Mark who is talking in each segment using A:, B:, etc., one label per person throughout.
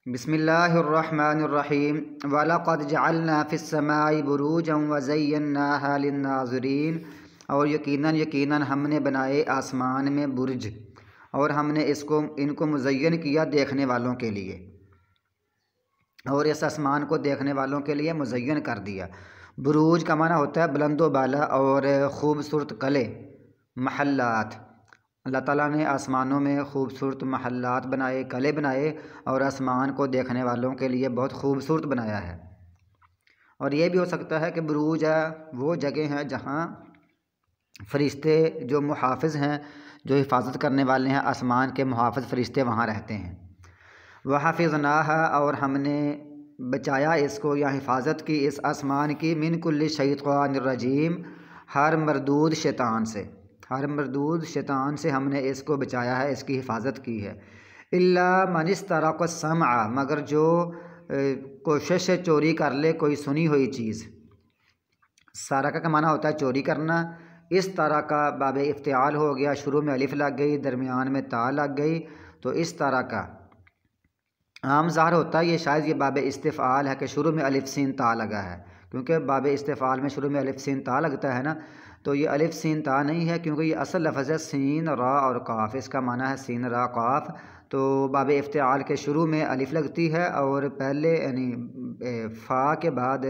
A: بسم اللہ الرحمن الرحیم وَلَقَدْ جَعَلْنَا فِي السَّمَاءِ بُرُوجًا وَزَيَّنَّاهَا لِلنَّاظِرِينَ، اور یقیناً ہم نے بنائے آسمان میں برج، اور ہم نے ان کو مزین کیا دیکھنے والوں کے لیے، اور اس آسمان کو دیکھنے والوں کے لیے مزین کر دیا۔ بروج کا معنی ہوتا ہے بلند و بالا اور خوبصورت قلعے، محلات۔ اللہ تعالیٰ نے آسمانوں میں خوبصورت محلات بنائے، قلعے بنائے، اور آسمان کو دیکھنے والوں کے لیے بہت خوبصورت بنایا ہے۔ اور یہ بھی ہو سکتا ہے کہ بروج وہ جگہ ہیں جہاں فرشتے جو محافظ ہیں، جو حفاظت کرنے والے ہیں، آسمان کے محافظ فرشتے وہاں رہتے ہیں۔ وَحَفِظْنَاهَا، اور ہم نے بچایا اس کو یا حفاظت کی اس آسمان کی، مِنْ كُلِّ شَيْطَانٍ رَجِيمٍ، ہر مردود شیطان سے، ہر مردود شیطان سے ہم نے اس کو بچایا ہے، اس کی حفاظت کی ہے۔ إِلَّا مَنِ اسْتَرَقَ السَّمْعَ، مگر جو کوشش سے چوری کر لے کوئی سنی ہوئی چیز۔ سارقہ کا معنی ہوتا ہے چوری کرنا۔ اس طرح کا باب افتعال ہو گیا، شروع میں الف لگ گئی، درمیان میں تا لگ گئی، تو اس طرح کا عام ظاہر ہوتا ہے یہ باب استفعال ہے کہ شروع میں الف سین تا لگا ہے، کیونکہ باب استفعال میں شروع میں الف سین تا لگتا ہے نا، تو یہ الف سین تا نہیں ہے، کیونکہ یہ اصل لفظ ہے سین را اور قاف، اس کا معنی ہے سین را قاف۔ تو باب افتعال کے شروع میں الف لگتی ہے، اور پہلے یعنی فا کے بعد،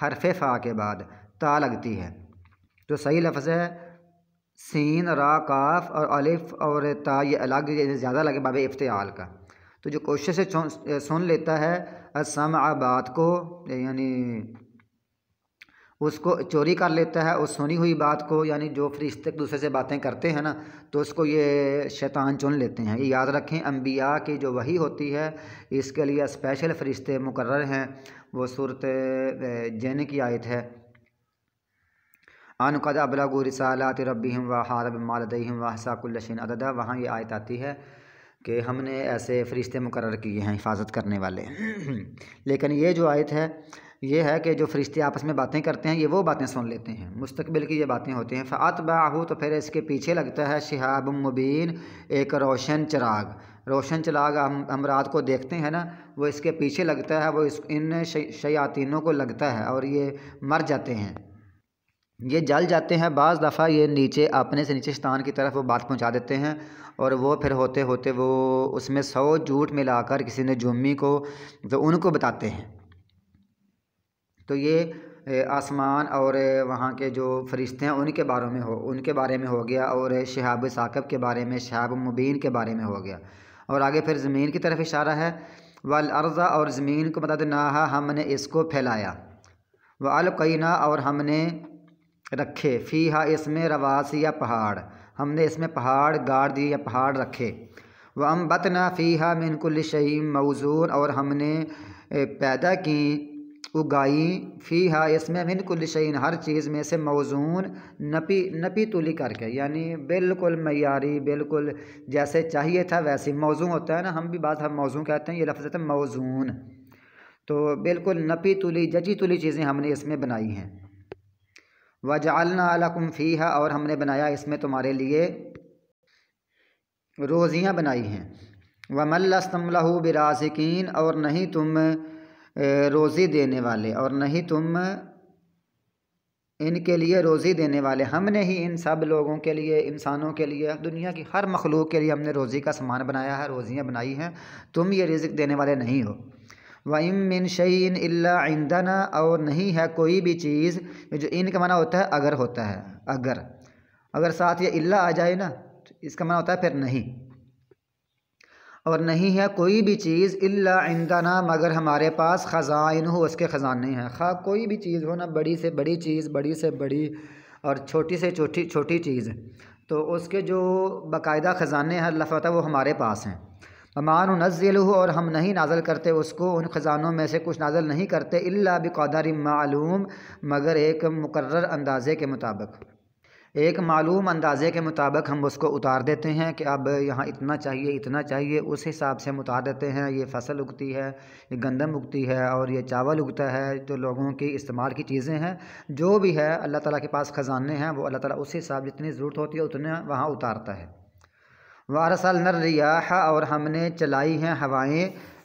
A: حرف فا کے بعد تا لگتی ہے، تو صحیح لفظ ہے سین را قاف، اور الف اور تا یہ الگ زیادہ لگے باب افتعال کا۔ تو جو کوشش سے سن لیتا ہے السمع بات کو، یعنی اس کو چوری کر لیتا ہے اس سنی ہوئی بات کو، یعنی جو فرشتے ایک دوسرے سے باتیں کرتے ہیں نا، تو اس کو یہ شیطان چن لیتے ہیں۔ یہ یاد رکھیں، انبیاء کی جو وحی ہوتی ہے اس کے لیے اسپیشل فرشتے مقرر ہیں، وہ سورۃ جن کی آیت ہے، ان قد ابلغوا رسالات ربهم واحاط بما لديهم واحصى كل شيء عددا، وہاں یہ آیت آتی ہے کہ ہم نے ایسے فرشتے مقرر کیے ہیں حفاظت کرنے والے۔ لیکن یہ جو آیت ہے یہ ہے کہ جو فرشتے آپس میں باتیں کرتے ہیں یہ وہ باتیں سن لیتے ہیں، مستقبل کی یہ باتیں ہوتی ہیں۔ فَأَتْبَعَهُ، تو پھر اس کے پیچھے لگتا ہے شِهَابٌ مُبِينٌ، ایک روشن چراغ۔ روشن چراغ ہم رات کو دیکھتے ہیں نا، وہ اس کے پیچھے لگتا ہے، وہ ان شیاطینوں کو لگتا ہے، اور یہ مر جاتے ہیں، یہ جل جاتے ہیں۔ بعض دفعہ یہ نیچے اپنے سے نیچے شیطان کی طرف وہ بات پہنچا دیتے ہیں، اور وہ پھر ہوتے ہوتے وہ اس میں 100 جھوٹ ملا کر کسی نے جومی کو تو ان کو بتاتے ہیں۔ تو یہ آسمان اور وہاں کے جو فرشتے ہیں ان کے بارے میں ہو گیا، اور شہاب ثاقب کے بارے میں، شہاب مبین کے بارے میں ہو گیا۔ اور آگے پھر زمین کی طرف اشارہ ہے، والارض، اور زمین کو مددناہا، ہم نے اس کو پھیلایا، والقینا، اور ہم نے رکھے، فیہا، اس میں، رواسی، پہاڑ، ہم نے اس میں پہاڑ گاڑ دیے یا پہاڑ رکھے۔ وانبتنا فیہا من کل شیء موزون، اور ہم نے پیدا کی، اگائی، فیہا، اس میں، من کل شیء، ہر چیز میں سے، موزون، نپی تولی کر کے، یعنی بالکل معیاری، بالکل جیسے چاہیے تھا ویسے۔ موزون ہوتا ہے نا، ہم بھی بعض موزون کہتے ہیں، یہ لفظ ہے موزون، تو بالکل نپی تولی جچی تولی چیزیں ہم نے اس میں بنائی ہیں۔ وَجَعَلْنَا لَكُمْ فِيهَا، اور ہم نے بنایا اس میں تمہارے لیے روزیاں بنائی ہیں۔ وَمَن لَّسْتُمْ لَهُ بِرَازِقِينَ، اور نہیں تم روزی دینے والے، اور نہیں تم ان کے لیے روزی دینے والے۔ ہم نے ہی ان سب لوگوں کے لیے، انسانوں کے لیے، دنیا کی ہر مخلوق کے لیے ہم نے روزی کا سامان بنایا ہے، روزیاں بنائی ہیں، تم یہ رزق دینے والے نہیں ہو۔ وَإِن مِّن شَيْءٍ إِلَّا عِندَنَا، اور نہیں ہے کوئی بھی چیز، جو ان کا معنی ہوتا ہے اگر ہوتا ہے، اگر ساتھ یہ الا آ جائے نا تو اس کا معنی ہوتا ہے پھر نہیں، اور نہیں ہے کوئی بھی چیز الا عندنا، مگر ہمارے پاس، خزائنہ، اس کے خزانے ہیں۔ خواہ کوئی بھی چیز ہو نا، بڑی سے بڑی چیز، بڑی سے بڑی، اور چھوٹی سے چھوٹی چیز، تو اس کے جو باقاعدہ خزانے ہیں اللہ فرماتا ہے وہ ہمارے پاس ہیں۔ وَمَا نُنَزِّلُهُ، اور ہم نہیں نازل کرتے اس کو، ان خزانوں میں سے کچھ نازل نہیں کرتے، الا بقدر معلوم، مگر ایک مقرر اندازے کے مطابق، ایک معلوم اندازے کے مطابق ہم اس کو اتار دیتے ہیں کہ اب یہاں اتنا چاہیے، اتنا چاہیے، اس حساب سے ہم اتار دیتے ہیں۔ یہ فصل اگتی ہے، یہ گندم اگتی ہے، اور یہ چاول اگتا ہے، جو لوگوں کی استعمال کی چیزیں ہیں، جو بھی ہے اللہ تعالیٰ کے پاس خزانے ہیں، وہ اللہ تعالیٰ اس حساب جتنی ضرورت ہوتی ہے اتنا وہاں اتارتا ہے۔ وَأَرْسَلْنَا الرِّيَاحَ، اور ہم نے چلائی ہیں ہوائیں،